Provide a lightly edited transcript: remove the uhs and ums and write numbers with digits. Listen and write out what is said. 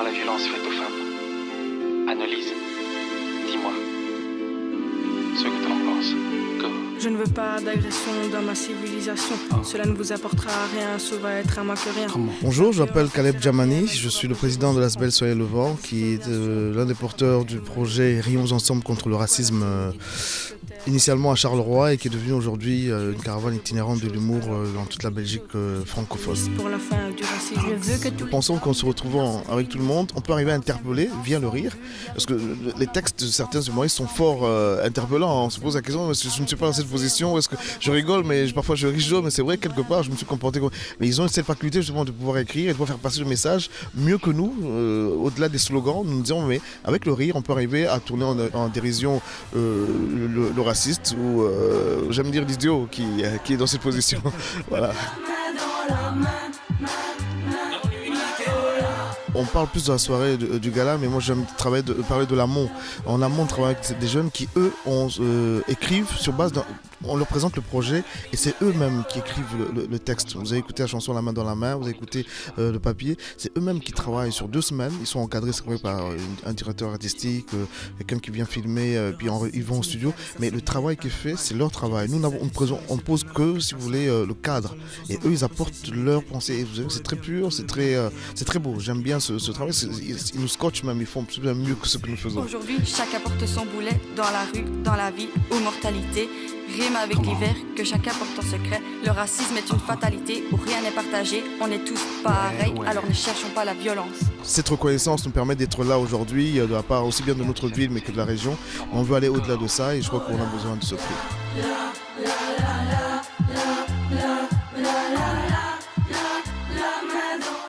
à la violence faite aux femmes. Annelise, dis-moi ce que tu en penses. Je ne veux pas d'agression dans ma civilisation. Cela ne vous apportera rien, ça va être à moi que rien. Bonjour, je m'appelle Caleb Djamani, je suis le président de l'Asbel Soleil Levant, qui est l'un des porteurs du projet Rions ensemble contre le racisme, initialement à Charleroi et qui est devenu aujourd'hui une caravane itinérante de l'humour dans toute la Belgique francophone. Pour la fin du racisme, je veux que tout... Nous pensons qu'en se retrouvant avec tout le monde, on peut arriver à interpeller via le rire, parce que les textes de certains humoristes sont fort interpellants. On se pose la question, est-ce que je ne suis pas dans cette position, est-ce que je rigole, mais parfois je rigole, mais c'est vrai, quelque part, je me suis comporté comme... Mais ils ont cette faculté justement de pouvoir écrire et de pouvoir faire passer le message mieux que nous, au-delà des slogans. Nous nous disons, mais avec le rire, on peut arriver à tourner en dérision le raciste, ou j'aime dire l'idiot qui est dans cette position. Voilà. On parle plus de la soirée du gala, mais moi j'aime parler de l'amont. En amont, on travaille avec des jeunes qui, eux, écrivent sur base on leur présente le projet et c'est eux-mêmes qui écrivent le texte. Vous avez écouté la chanson La main dans la main, vous avez écouté le papier. C'est eux-mêmes qui travaillent sur 2 semaines. Ils sont encadrés par un directeur artistique, quelqu'un qui vient filmer, puis ils vont au studio. Mais le travail qui est fait, c'est leur travail. Nous, on ne pose que, si vous voulez, le cadre. Et eux, ils apportent leur pensée. Et vous savez, c'est très pur, c'est très beau. J'aime bien ce travail. Ils nous scotchent même, ils font mieux que ce que nous faisons. Aujourd'hui, chacun porte son boulet dans la rue, dans la vie ou mortalité. Rime avec l'hiver, que chacun porte en secret. Le racisme est une fatalité où rien n'est partagé. On est tous pareils, alors ne cherchons pas la violence. Cette reconnaissance nous permet d'être là aujourd'hui, de la part aussi bien de notre ville mais que de la région. On veut aller au-delà de ça et je crois qu'on a besoin de ce prix.